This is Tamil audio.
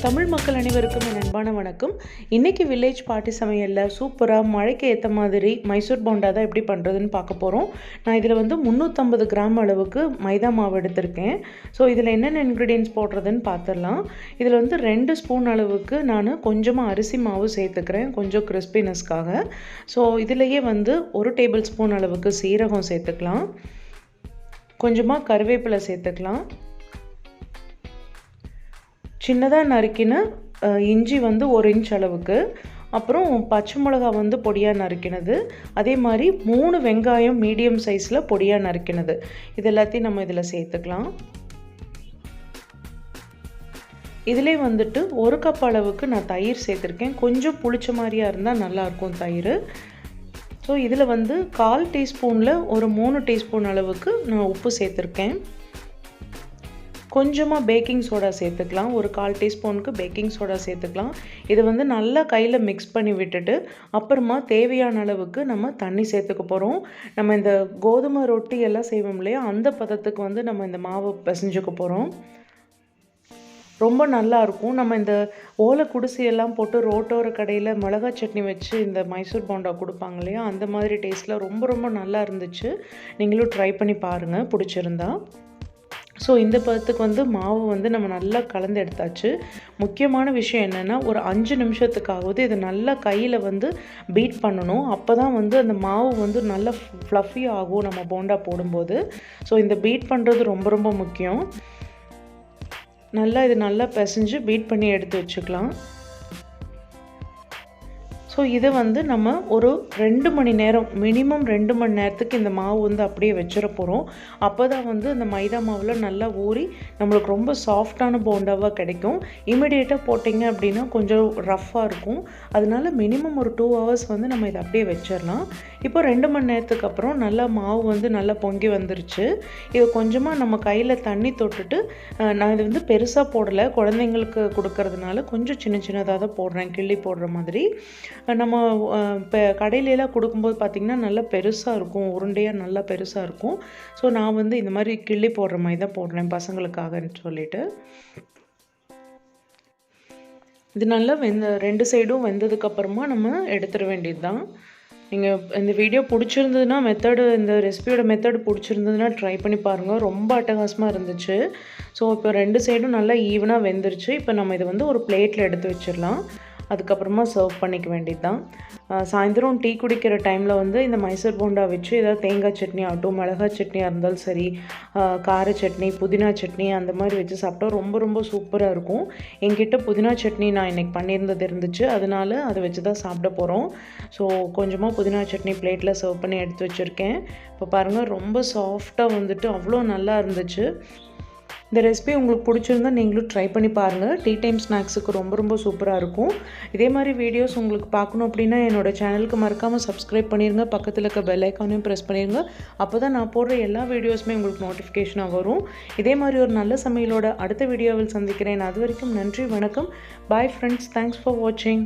தமிழ் மக்கள் அனைவருக்கும் என் அன்பான வணக்கம். இன்றைக்கி வில்லேஜ் பார்ட்டி சமையலில் சூப்பராக மழைக்கு ஏற்ற மாதிரி மைசூர் போண்டா தான் எப்படி பண்ணுறதுன்னு பார்க்க போகிறோம். நான் இதில் வந்து 350 கிராம் அளவுக்கு மைதா மாவு எடுத்திருக்கேன். ஸோ இதில் என்னென்ன இன்க்ரீடியன்ட்ஸ் போடுறதுன்னு பார்த்துடலாம். இதில் வந்து 2 ஸ்பூன் அளவுக்கு நான் கொஞ்சமாக அரிசி மாவு சேர்த்துக்கிறேன், கொஞ்சம் கிறிஸ்பினஸ்க்காக. ஸோ இதிலையே வந்து 1 டேபிள் ஸ்பூன் அளவுக்கு சீரகம் சேர்த்துக்கலாம், கொஞ்சமாக கருவேப்பிலை சேர்த்துக்கலாம், சின்னதாக நறுக்கின இஞ்சி வந்து 1 இன்ச் அளவுக்கு, அப்புறம் பச்சை மிளகா வந்து பொடியாக நறுக்கினது, அதே மாதிரி 3 வெங்காயம் மீடியம் சைஸில் பொடியாக நறுக்கினது. இது எல்லாத்தையும் நம்ம இதில் சேர்த்துக்கலாம். இதிலே வந்துட்டு 1 கப் அளவுக்கு நான் தயிர் சேர்த்துருக்கேன். கொஞ்சம் புளிச்ச மாதிரியாக இருந்தால் நல்லாயிருக்கும் தயிர். ஸோ இதில் வந்து 1/4 டீஸ்பூனில் ஒரு 3 டீஸ்பூன் அளவுக்கு நான் உப்பு சேர்த்துருக்கேன். கொஞ்சமாக பேக்கிங் சோடா சேர்த்துக்கலாம், ஒரு 1/4 டீஸ்பூனுக்கு பேக்கிங் சோடா சேர்த்துக்கலாம். இதை வந்து நல்லா கையில் மிக்ஸ் பண்ணி விட்டுட்டு அப்புறமா தேவையான அளவுக்கு நம்ம தண்ணி சேர்த்துக்க போகிறோம். நம்ம இந்த கோதுமை ரொட்டி எல்லாம் செய்வோம் இல்லையா, அந்த பதத்துக்கு வந்து நம்ம இந்த மாவை பிசைஞ்சுக்க போகிறோம். ரொம்ப நல்லாயிருக்கும். நம்ம இந்த ஓலை குடிசையெல்லாம் போட்டு ரோட்டோர கடையில் மிளகா சட்னி வச்சு இந்த மைசூர் போண்டா கொடுப்பாங்க இல்லையா, அந்த மாதிரி டேஸ்ட்டில் ரொம்ப ரொம்ப நல்லா இருந்துச்சு. நீங்களும் ட்ரை பண்ணி பாருங்கள் பிடிச்சிருந்தா. ஸோ இந்த பதத்துக்கு வந்து மாவு வந்து நம்ம நல்லா கலந்து எடுத்தாச்சு. முக்கியமான விஷயம் என்னென்னா, ஒரு 5 நிமிஷத்துக்காவது இதை நல்லா கையில் வந்து பீட் பண்ணணும். அப்போ தான் வந்து அந்த மாவு வந்து நல்லா ஃப்ளஃபி ஆகும் நம்ம போண்டா போடும்போது. ஸோ இந்த பீட் பண்ணுறது ரொம்ப ரொம்ப முக்கியம். இது நல்லா பிசைஞ்சு பீட் பண்ணி எடுத்து வச்சுக்கலாம். ஸோ இதை வந்து நம்ம ஒரு 2 மணி நேரம், மினிமம் 2 மணி நேரத்துக்கு இந்த மாவு வந்து அப்படியே வச்சிட போகிறோம். அப்போ தான் வந்து அந்த மைதா மாவில் நல்லா ஊறி நம்மளுக்கு ரொம்ப சாஃப்டான போண்டாவாக கிடைக்கும். இமிடியேட்டாக போட்டிங்க அப்படின்னா கொஞ்சம் ரஃப்பாக இருக்கும். அதனால மினிமம் ஒரு 2 ஹவர்ஸ் வந்து நம்ம இதை அப்படியே வச்சிடலாம். இப்போ 2 மணி நேரத்துக்கு அப்புறம் நல்லா மாவு வந்து நல்லா பொங்கி வந்துருச்சு. இது கொஞ்சமாக நம்ம கையில் தண்ணி தொட்டுட்டு, நான் இது வந்து பெருசாக போடலை, குழந்தைங்களுக்கு கொடுக்கறதுனால கொஞ்சம் சின்ன சின்னதாக தான் போடுறேன், கிள்ளி போடுற மாதிரி. நம்ம இப்போ கடையிலலாம் கொடுக்கும்போது பார்த்திங்கன்னா நல்லா பெருசாக இருக்கும், உருண்டையாக நல்லா பெருசாக இருக்கும். ஸோ நான் வந்து இந்த மாதிரி கிள்ளி போடுற மாதிரி தான் போடுறேன் பசங்களுக்காகன்னு சொல்லிட்டு. இது நல்லா 2 சைடும் வெந்ததுக்கப்புறமா நம்ம எடுத்துட வேண்டியது தான். நீங்கள் இந்த வீடியோ பிடிச்சிருந்ததுன்னா, இந்த ரெசிபியோட மெத்தடு பிடிச்சிருந்ததுன்னா ட்ரை பண்ணி பாருங்கள். ரொம்ப அட்டகாசமாக இருந்துச்சு. ஸோ இப்போ 2 சைடும் நல்லா ஈவனாக வெந்துருச்சு. இப்போ நம்ம இதை வந்து ஒரு பிளேட்டில் எடுத்து வச்சிடலாம். அதுக்கப்புறமா சர்வ் பண்ணிக்க வேண்டியது தான். சாயந்தரம் டீ குடிக்கிற டைமில் வந்து இந்த மைசூர் போண்டா வச்சு ஏதாவது தேங்காய் சட்னி ஆகட்டும், மிளகாய் சட்னியாக இருந்தாலும் சரி, கார சட்னி, புதினா சட்னி அந்த மாதிரி வச்சு சாப்பிட்டா ரொம்ப ரொம்ப சூப்பராக இருக்கும். என்கிட்ட புதினா சட்னி நான் இன்றைக்கி பண்ணியிருந்தது இருந்துச்சு, அதனால் அதை வச்சு தான் சாப்பிட போகிறோம். ஸோ கொஞ்சமாக புதினா சட்னி பிளேட்டில் சர்வ் பண்ணி எடுத்து வச்சுருக்கேன். இப்போ பாருங்கள், ரொம்ப சாஃப்டாக வந்துட்டு அவ்வளோ நல்லா இருந்துச்சு. இந்த ரெசிபி உங்களுக்கு பிடிச்சிருந்தா நீங்களும் ட்ரை பண்ணி பாருங்கள். டீ டைம் ஸ்நாக்ஸுக்கு ரொம்ப ரொம்ப சூப்பராக இருக்கும். இதே மாதிரி வீடியோஸ் உங்களுக்கு பார்க்கணும் அப்படின்னா என்னோடய சேனலுக்கு மறக்காமல் சப்ஸ்கிரைப் பண்ணிடுங்க. பக்கத்தில் இருக்க பெல் ஐக்கானையும் ப்ரெஸ் பண்ணிடுங்க. அப்போ தான் நான் போடுற எல்லா வீடியோஸுமே உங்களுக்கு நோட்டிஃபிகேஷனாக வரும். இதே மாதிரி ஒரு நல்ல சமையலோட அடுத்த வீடியோவில் சந்திக்கிறேன். அது வரைக்கும் நன்றி, வணக்கம். பாய் ஃப்ரெண்ட்ஸ், தேங்க்ஸ் ஃபார் வாட்சிங்.